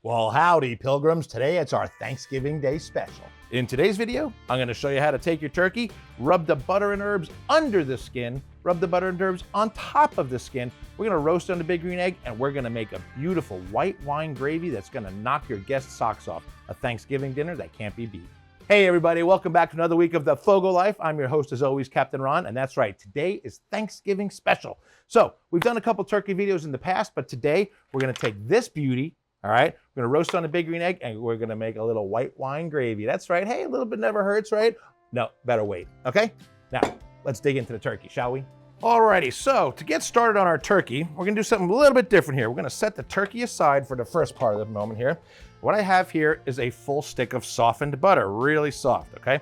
Well, howdy, pilgrims. Today it's our Thanksgiving Day special. In today's video, I'm going to show you how to take your turkey, rub the butter and herbs under the skin, rub the butter and herbs on top of the skin. We're going to roast on the big green egg, and we're going to make a beautiful white wine gravy that's going to knock your guests' socks off. A Thanksgiving dinner that can't be beat. Hey everybody, welcome back to another week of the Fogo Life. I'm your host as always, Captain Ron, and that's right, today is Thanksgiving special. So we've done a couple turkey videos in the past, but today we're going to take this beauty. All right, we're gonna roast on a big green egg and we're gonna make a little white wine gravy. That's right, hey, a little bit never hurts, right? No, better wait, okay? Now, let's dig into the turkey, shall we? Alrighty, so to get started on our turkey, we're gonna do something a little bit different here. We're gonna set the turkey aside for the first part of the moment here. What I have here is a full stick of softened butter, really soft, okay?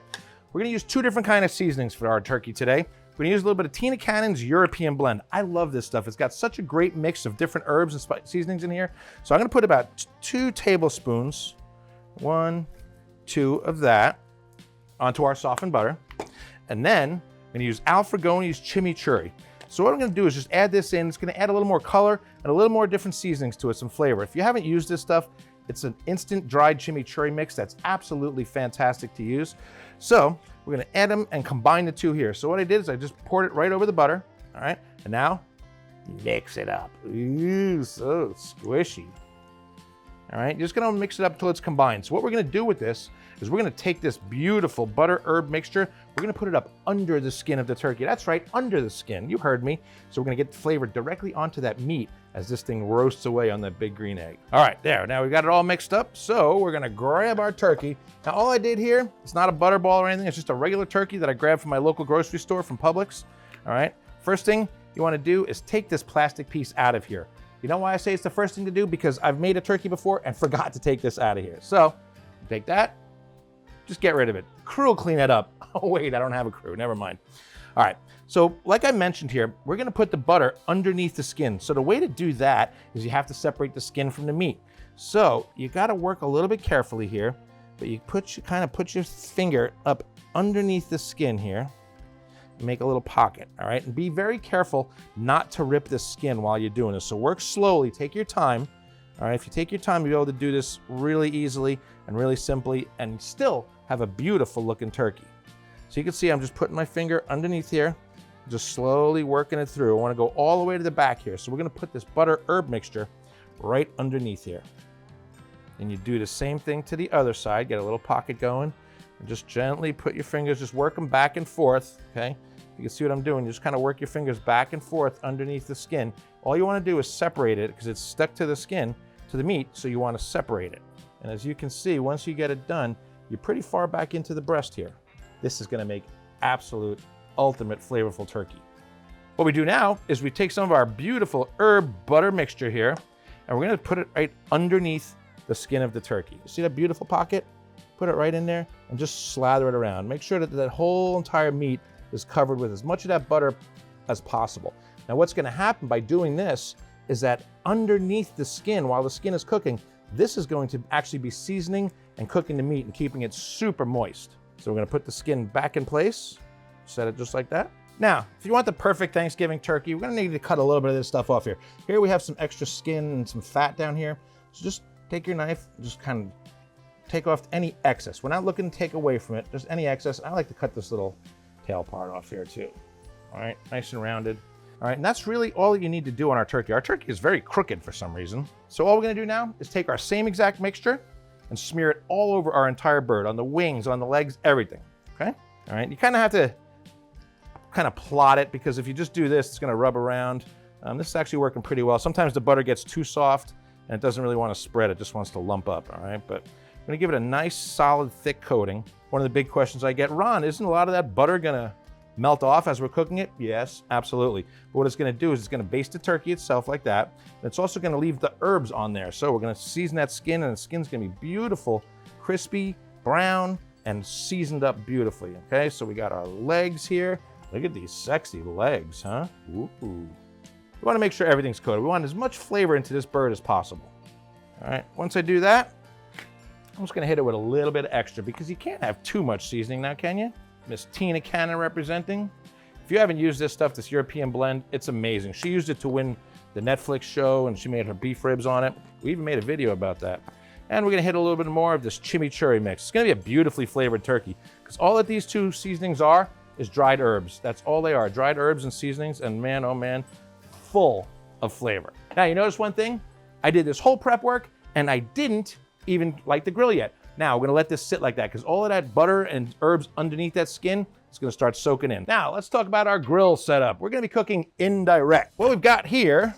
We're gonna use two different kind of seasonings for our turkey today. We're gonna use a little bit of Tina Cannon's European blend. I love this stuff. It's got such a great mix of different herbs and seasonings in here. So I'm gonna put about 2 tablespoons, 1, 2 of that onto our softened butter. And then I'm gonna use Alfregoni's chimichurri. So what I'm gonna do is just add this in. It's gonna add a little more color and a little more different seasonings to it, some flavor. If you haven't used this stuff, it's an instant dried chimichurri mix that's absolutely fantastic to use. So we're gonna add them and combine the two here. So what I did is I just poured it right over the butter, all right? And now, mix it up. Ooh, so squishy. All right, you're just gonna mix it up until it's combined. So what we're gonna do with this is we're gonna take this beautiful butter herb mixture, we're gonna put it up under the skin of the turkey. That's right, under the skin, you heard me. So we're gonna get the flavor directly onto that meat as this thing roasts away on that big green egg. All right, there, now we got it all mixed up. So we're gonna grab our turkey. Now all I did here, it's not a butterball or anything, it's just a regular turkey that I grabbed from my local grocery store from Publix. All right, first thing you wanna do is take this plastic piece out of here. You know why I say it's the first thing to do? Because I've made a turkey before and forgot to take this out of here. So take that, just get rid of it. Crew will clean that up. Oh wait, I don't have a crew, never mind. All right, so like I mentioned here, we're gonna put the butter underneath the skin. So the way to do that is you have to separate the skin from the meat. So you gotta work a little bit carefully here, but you kind of put your finger up underneath the skin here and make a little pocket, all right? And be very careful not to rip the skin while you're doing this. So work slowly, take your time. All right, if you take your time, you'll be able to do this really easily and really simply and still have a beautiful looking turkey. So you can see I'm just putting my finger underneath here, just slowly working it through. I wanna go all the way to the back here. So we're gonna put this butter herb mixture right underneath here. And you do the same thing to the other side, get a little pocket going, and just gently put your fingers, just work them back and forth, okay? You can see what I'm doing, you just kind of work your fingers back and forth underneath the skin. All you wanna do is separate it because it's stuck to the skin, to the meat, so you wanna separate it. And as you can see, once you get it done, you're pretty far back into the breast here. This is gonna make absolute, ultimate flavorful turkey. What we do now is we take some of our beautiful herb butter mixture here, and we're gonna put it right underneath the skin of the turkey. You see that beautiful pocket? Put it right in there and just slather it around. Make sure that that whole entire meat is covered with as much of that butter as possible. Now what's gonna happen by doing this is that underneath the skin, while the skin is cooking, this is going to actually be seasoning and cooking the meat and keeping it super moist. So we're gonna put the skin back in place, set it just like that. Now, if you want the perfect Thanksgiving turkey, we're gonna need to cut a little bit of this stuff off here. Here we have some extra skin and some fat down here. So just take your knife, just kind of take off any excess. We're not looking to take away from it, just any excess. I like to cut this little tail part off here too. All right, nice and rounded. All right, and that's really all you need to do on our turkey. Our turkey is very crooked for some reason. So all we're gonna do now is take our same exact mixture and smear it all over our entire bird, on the wings, on the legs, everything, okay? All right, you kind of have to kind of plot it because if you just do this, it's gonna rub around. This is actually working pretty well. Sometimes the butter gets too soft and it doesn't really wanna spread, it just wants to lump up, all right? But I'm gonna give it a nice, solid, thick coating. One of the big questions I get, Ron, isn't a lot of that butter gonna melt off as we're cooking it? Yes, absolutely. But what it's gonna do is it's gonna baste the turkey itself like that. And it's also gonna leave the herbs on there. So we're gonna season that skin and the skin's gonna be beautiful, crispy, brown, and seasoned up beautifully, okay? So we got our legs here. Look at these sexy legs, huh? Ooh. We wanna make sure everything's coated. We want as much flavor into this bird as possible. All right, once I do that, I'm just gonna hit it with a little bit of extra because you can't have too much seasoning now, can you? Miss Tina Cannon representing. If you haven't used this stuff, this European blend, it's amazing. She used it to win the Netflix show and she made her beef ribs on it. We even made a video about that. And we're gonna hit a little bit more of this chimichurri mix. It's gonna be a beautifully flavored turkey because all that these two seasonings are is dried herbs. That's all they are, dried herbs and seasonings, and man, oh man, full of flavor. Now, you notice one thing? I did this whole prep work and I didn't even light the grill yet. Now, we're gonna let this sit like that because all of that butter and herbs underneath that skin is gonna start soaking in. Now, let's talk about our grill setup. We're gonna be cooking indirect. What we've got here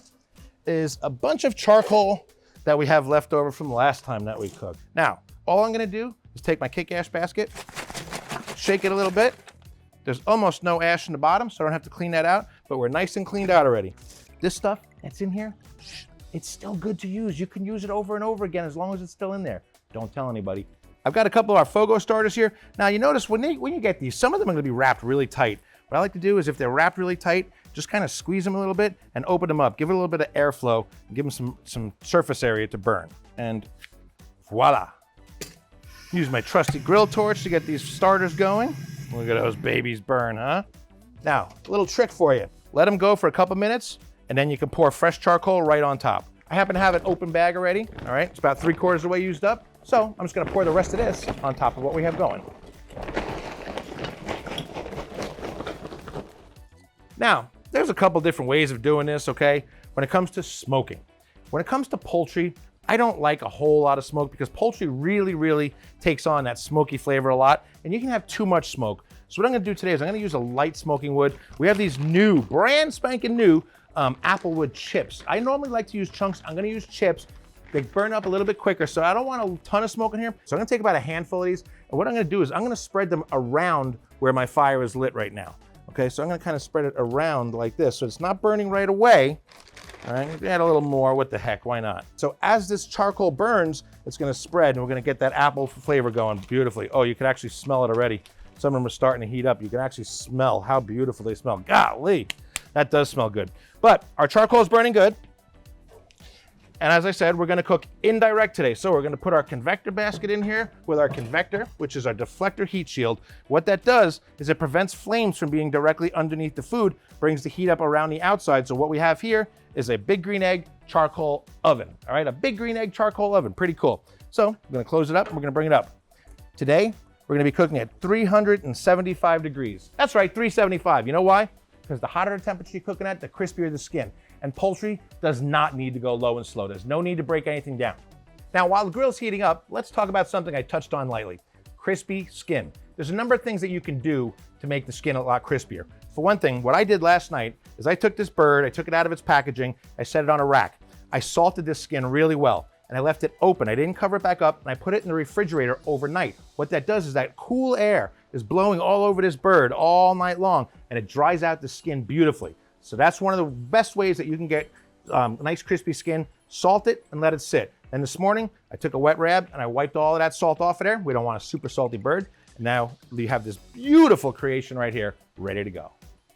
is a bunch of charcoal that we have left over from the last time that we cooked. Now, all I'm gonna do is take my kick ash basket, shake it a little bit. There's almost no ash in the bottom, so I don't have to clean that out, but we're nice and cleaned out already. This stuff that's in here, it's still good to use. You can use it over and over again as long as it's still in there. Don't tell anybody. I've got a couple of our Fogo starters here. Now, you notice when you get these, some of them are gonna be wrapped really tight. What I like to do is if they're wrapped really tight, just kind of squeeze them a little bit and open them up. Give it a little bit of airflow, and give them some surface area to burn. And voila. Use my trusty grill torch to get these starters going. Look at those babies burn, huh? Now, a little trick for you. Let them go for a couple minutes, and then you can pour fresh charcoal right on top. I happen to have an open bag already, all right? It's about 3/4 of the way used up. So I'm just gonna pour the rest of this on top of what we have going. Now, there's a couple different ways of doing this, okay? When it comes to smoking. When it comes to poultry, I don't like a whole lot of smoke because poultry really takes on that smoky flavor a lot, and you can have too much smoke. So what I'm gonna do today is I'm gonna use a light smoking wood. We have these new, brand spanking new applewood chips. I normally like to use chunks. I'm gonna use chips. They burn up a little bit quicker, so I don't want a ton of smoke in here. So I'm gonna take about a handful of these, and what I'm gonna do is I'm gonna spread them around where my fire is lit right now. Okay, so I'm gonna kind of spread it around like this, so it's not burning right away. All right, add a little more, what the heck, why not? So as this charcoal burns, it's gonna spread, and we're gonna get that apple flavor going beautifully. Oh, you can actually smell it already. Some of them are starting to heat up. You can actually smell how beautiful they smell. Golly, that does smell good. But our charcoal is burning good. And as I said, we're gonna cook indirect today. So we're gonna put our convector basket in here with our convector, which is our deflector heat shield. What that does is it prevents flames from being directly underneath the food, brings the heat up around the outside. So what we have here is a big green egg charcoal oven. All right, a big green egg charcoal oven, pretty cool. So I'm gonna close it up and we're gonna bring it up. Today, we're gonna be cooking at 375 degrees. That's right, 375. You know why? Because the hotter the temperature you're cooking at, the crispier the skin. And poultry does not need to go low and slow. There's no need to break anything down. Now, while the grill's heating up, let's talk about something I touched on lightly. Crispy skin. There's a number of things that you can do to make the skin a lot crispier. For one thing, what I did last night is I took this bird, I took it out of its packaging, I set it on a rack. I salted this skin really well, and I left it open. I didn't cover it back up, and I put it in the refrigerator overnight. What that does is that cool air is blowing all over this bird all night long, and it dries out the skin beautifully. So that's one of the best ways that you can get nice crispy skin. Salt it and let it sit. And this morning, I took a wet rag and I wiped all of that salt off of there. We don't want a super salty bird. And now we have this beautiful creation right here, ready to go.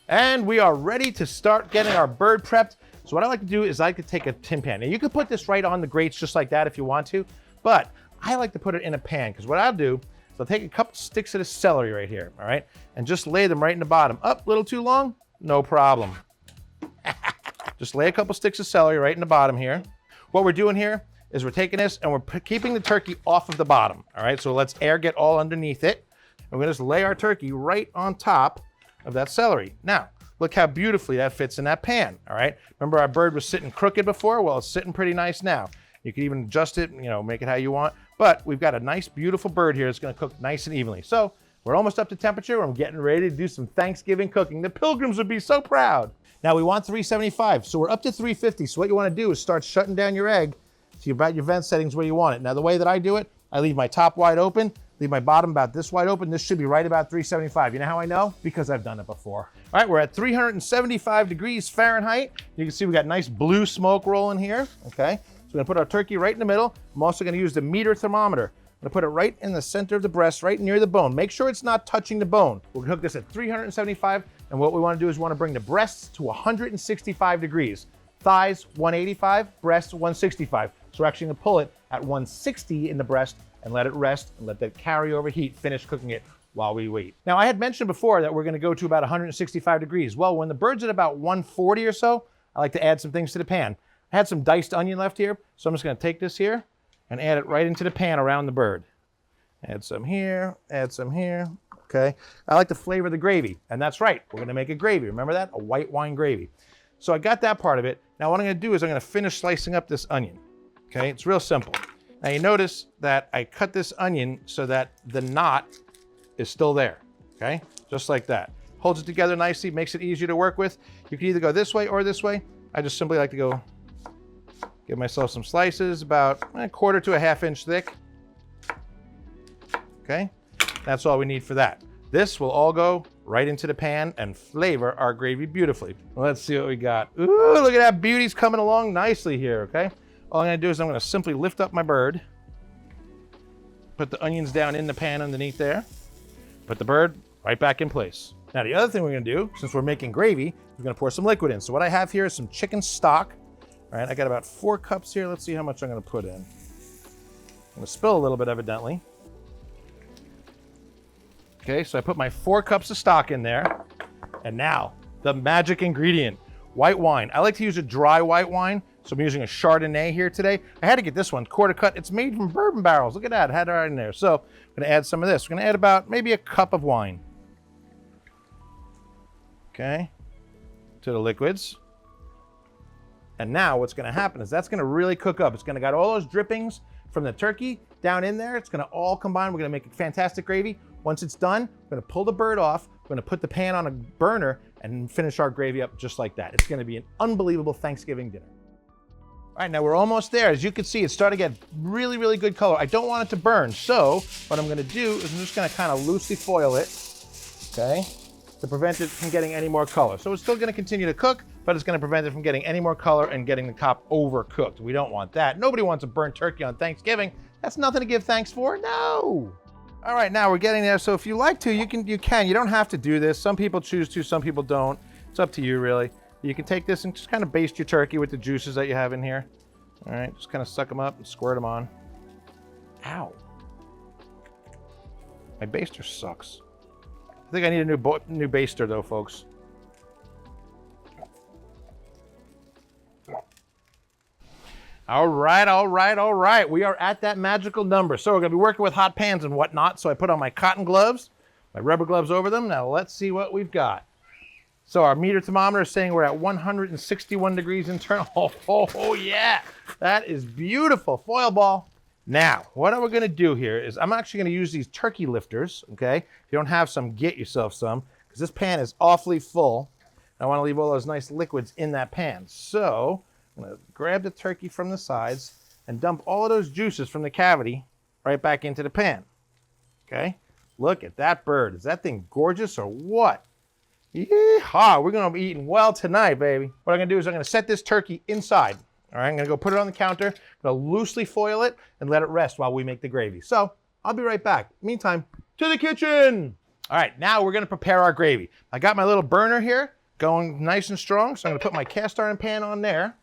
And we are ready to start getting our bird prepped. So what I like to do is I like to take a tin pan. And you can put this right on the grates just like that if you want to, but I like to put it in a pan because what I'll do is I'll take a couple sticks of the celery right here, all right? And just lay them right in the bottom. Up, a little too long? No problem. Just lay a couple sticks of celery right in the bottom here. What we're doing here is we're taking this and we're keeping the turkey off of the bottom, all right? So let's air get all underneath it. And we're gonna just lay our turkey right on top of that celery. Now, look how beautifully that fits in that pan, all right? Remember our bird was sitting crooked before? Well, it's sitting pretty nice now. You can even adjust it, make it how you want. But we've got a nice, beautiful bird here that's gonna cook nice and evenly. So we're almost up to temperature. I'm getting ready to do some Thanksgiving cooking. The pilgrims would be so proud. Now we want 375, so we're up to 350. So what you want to do is start shutting down your egg to about your vent settings where you want it. Now the way that I do it, I leave my top wide open, leave my bottom about this wide open. This should be right about 375. You know how I know? Because I've done it before. All right, we're at 375 degrees Fahrenheit. You can see we got nice blue smoke rolling here, okay? So we're gonna put our turkey right in the middle. I'm also gonna use the meter thermometer. I'm gonna put it right in the center of the breast, right near the bone. Make sure it's not touching the bone. We're gonna hook this at 375, and what we wanna do is we wanna bring the breasts to 165 degrees. Thighs, 185, breasts, 165. So we're actually gonna pull it at 160 in the breast and let it rest and let that carryover heat finish cooking it while we wait. Now, I had mentioned before that we're gonna go to about 165 degrees. Well, when the bird's at about 140 or so, I like to add some things to the pan. I had some diced onion left here, so I'm just gonna take this here and add it right into the pan around the bird. Add some here, okay? I like to flavor the gravy, and that's right, we're gonna make a gravy. Remember that? A white wine gravy. So I got that part of it. Now what I'm gonna do is I'm gonna finish slicing up this onion, okay? It's real simple. Now you notice that I cut this onion so that the knot is still there, okay? Just like that. Holds it together nicely, makes it easier to work with. You can either go this way or this way. I just simply like to go, give myself some slices about a 1/4 to a 1/2 inch thick. Okay, that's all we need for that. This will all go right into the pan and flavor our gravy beautifully. Let's see what we got. Ooh, look at that beauty's coming along nicely here, okay? All I'm gonna do is I'm gonna simply lift up my bird, put the onions down in the pan underneath there, put the bird right back in place. Now the other thing we're gonna do, since we're making gravy, we're gonna pour some liquid in. So what I have here is some chicken stock. All right, I got about 4 cups here. Let's see how much I'm gonna put in. I'm gonna spill a little bit evidently. Okay, so I put my 4 cups of stock in there. And now, the magic ingredient, white wine. I like to use a dry white wine, so I'm using a Chardonnay here today. I had to get this one, quarter cut. It's made from bourbon barrels. Look at that, I had it right in there. So I'm gonna add some of this. We're gonna add about maybe a cup of wine. Okay, to the liquids. And now what's gonna happen is that's gonna really cook up. It's gonna got all those drippings from the turkey down in there. It's gonna all combine. We're gonna make a fantastic gravy. Once it's done, we're gonna pull the bird off. We're gonna put the pan on a burner and finish our gravy up just like that. It's gonna be an unbelievable Thanksgiving dinner. All right, now we're almost there. As you can see, it's starting to get really, really good color. I don't want it to burn. So what I'm gonna do is I'm just gonna kind of loosely foil it, okay, to prevent it from getting any more color. So it's still gonna continue to cook, but it's gonna prevent it from getting any more color and getting the top overcooked. We don't want that. Nobody wants a burnt turkey on Thanksgiving. That's nothing to give thanks for, no. All right, now we're getting there. So if you like to, you can. You don't have to do this. Some people choose to, some people don't. It's up to you, really. You can take this and just kind of baste your turkey with the juices that you have in here. All right, just kind of suck them up and squirt them on. Ow. My baster sucks. I think I need a new baster though, folks. All right. We are at that magical number. So we're gonna be working with hot pans and whatnot. So I put on my cotton gloves, my rubber gloves over them. Now let's see what we've got. So our meter thermometer is saying we're at 161 degrees internal. Oh yeah, that is beautiful. Foil ball. Now, what we're gonna do here is I'm actually gonna use these turkey lifters, okay? If you don't have some, get yourself some, because this pan is awfully full. I wanna leave all those nice liquids in that pan. So, I'm gonna grab the turkey from the sides and dump all of those juices from the cavity right back into the pan, okay? Look at that bird. Is that thing gorgeous or what? Yeehaw, we're gonna be eating well tonight, baby. What I'm gonna do is I'm gonna set this turkey inside. All right, I'm gonna go put it on the counter. I'm gonna loosely foil it and let it rest while we make the gravy. So I'll be right back. Meantime, to the kitchen. All right, now we're gonna prepare our gravy. I got my little burner here going nice and strong. So I'm gonna put my cast iron pan on there.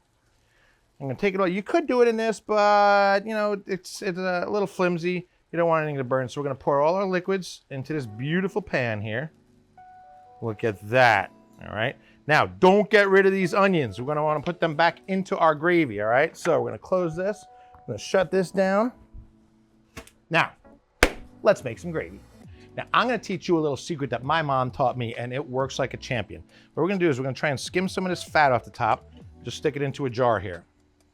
I'm gonna take it all. You could do it in this, but you know, it's a little flimsy. You don't want anything to burn. So we're gonna pour all our liquids into this beautiful pan here. Look at that, all right? Now, don't get rid of these onions. We're gonna wanna put them back into our gravy, all right? So we're gonna close this. I'm gonna shut this down. Now, let's make some gravy. Now, I'm gonna teach you a little secret that my mom taught me, and it works like a champion. What we're gonna do is we're gonna try and skim some of this fat off the top, just stick it into a jar here,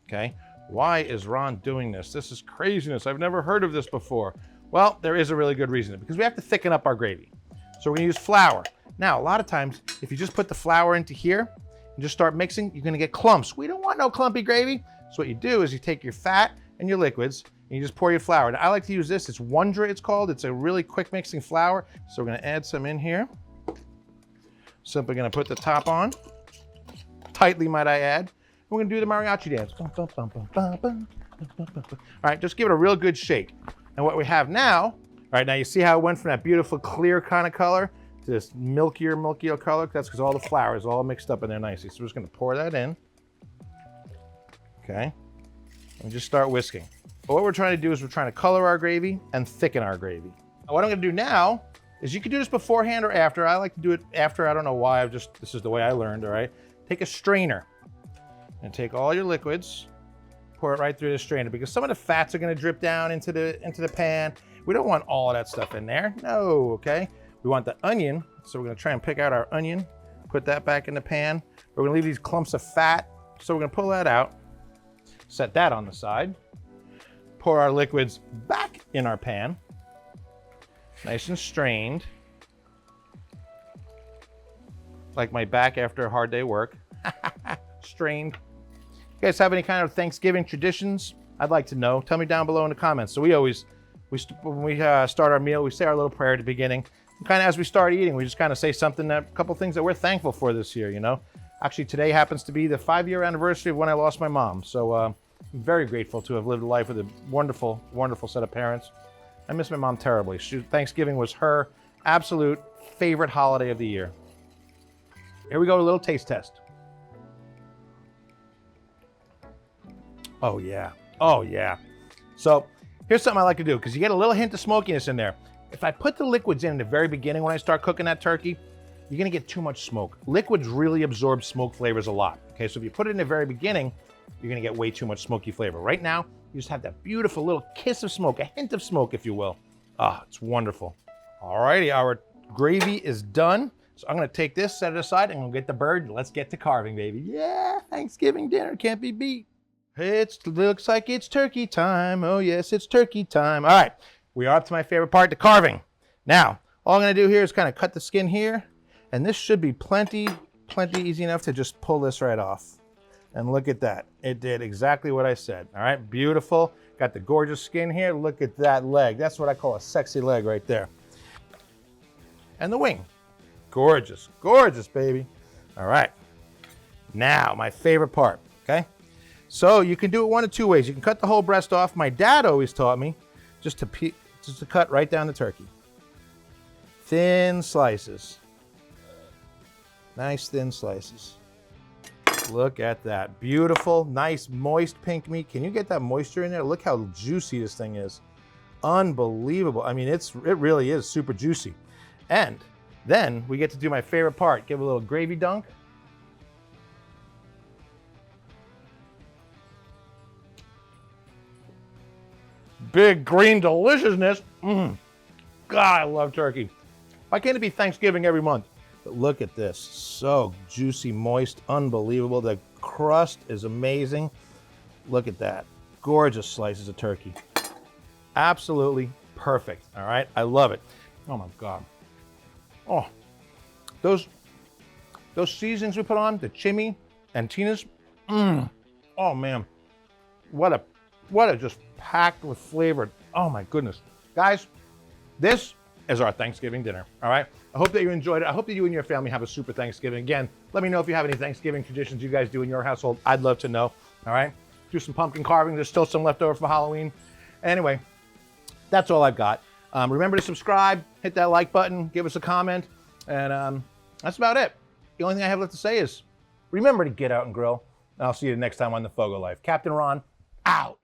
okay? Why is Ron doing this? This is craziness. I've never heard of this before. Well, there is a really good reason, because we have to thicken up our gravy. So we're gonna use flour. Now, a lot of times, if you just put the flour into here and just start mixing, you're gonna get clumps. We don't want no clumpy gravy. So what you do is you take your fat and your liquids and you just pour your flour. Now, I like to use this. It's Wondra, it's called. It's a really quick mixing flour. So we're gonna add some in here. Simply gonna put the top on. Tightly, might I add. We're gonna do the mariachi dance. All right, just give it a real good shake. And what we have now, all right, now you see how it went from that beautiful clear kind of color to this milkier color? That's because all the flour is all mixed up in there nicely. So we're just gonna pour that in. Okay, and just start whisking. But what we're trying to do is we're trying to color our gravy and thicken our gravy. What I'm gonna do now is you can do this beforehand or after. I like to do it after. I don't know why, this is the way I learned, all right? Take a strainer and take all your liquids, Pour it right through the strainer because some of the fats are gonna drip down into the pan. We don't want all of that stuff in there. No, okay? We want the onion, so we're gonna try and pick out our onion, put that back in the pan. We're gonna leave these clumps of fat, so we're gonna pull that out, set that on the side, pour our liquids back in our pan, nice and strained, like my back after a hard day work. Strained. You guys have any kind of Thanksgiving traditions? I'd like to know. Tell me down below in the comments. So when we start our meal, we say our little prayer at the beginning. And kind of as we start eating, we just kind of say something, a couple things that we're thankful for this year, you know? Actually, today happens to be the 5-year anniversary of when I lost my mom. So I'm very grateful to have lived a life with a wonderful, wonderful set of parents. I miss my mom terribly. Thanksgiving was her absolute favorite holiday of the year. Here we go, a little taste test. Oh yeah, oh yeah. So here's something I like to do, because you get a little hint of smokiness in there. If I put the liquids in the very beginning when I start cooking that turkey, you're gonna get too much smoke. Liquids really absorb smoke flavors a lot. Okay, so if you put it in the very beginning, you're gonna get way too much smoky flavor. Right now, you just have that beautiful little kiss of smoke, a hint of smoke, if you will. Ah, it's wonderful. All righty, our gravy is done. So I'm gonna take this, set it aside, and we'll get the bird. Let's get to carving, baby. Yeah, Thanksgiving dinner can't be beat. It looks like it's turkey time. Oh yes, it's turkey time. All right, we are up to my favorite part, the carving. Now, all I'm gonna do here is kind of cut the skin here, and this should be plenty easy enough to just pull this right off. And look at that. It did exactly what I said. All right, beautiful. Got the gorgeous skin here. Look at that leg. That's what I call a sexy leg right there. And the wing. Gorgeous, gorgeous, baby. All right, now my favorite part, okay? So you can do it one of two ways. You can cut the whole breast off. My dad always taught me just to cut right down the turkey. Thin slices. Nice thin slices. Look at that. Beautiful, nice, moist pink meat. Can you get that moisture in there? Look how juicy this thing is. Unbelievable. I mean, it really is super juicy. And then we get to do my favorite part. Give a little gravy dunk. Big green deliciousness. God, I love turkey. Why can't it be Thanksgiving every month? But look at this. So juicy, moist, unbelievable. The crust is amazing. Look at that. Gorgeous slices of turkey. Absolutely perfect. All right, I love it. Oh my God. Oh, those seasonings we put on, the chimney and Tina's, oh man, what a just packed with flavor. Oh my goodness. Guys, this is our Thanksgiving dinner, all right? I hope that you enjoyed it. I hope that you and your family have a super Thanksgiving. Again, let me know if you have any Thanksgiving traditions you guys do in your household. I'd love to know, all right? Do some pumpkin carving. There's still some left over for Halloween. Anyway, that's all I've got. Remember to subscribe, hit that like button, give us a comment, and that's about it. The only thing I have left to say is remember to get out and grill, and I'll see you next time on the Fogo Life. Captain Ron, out.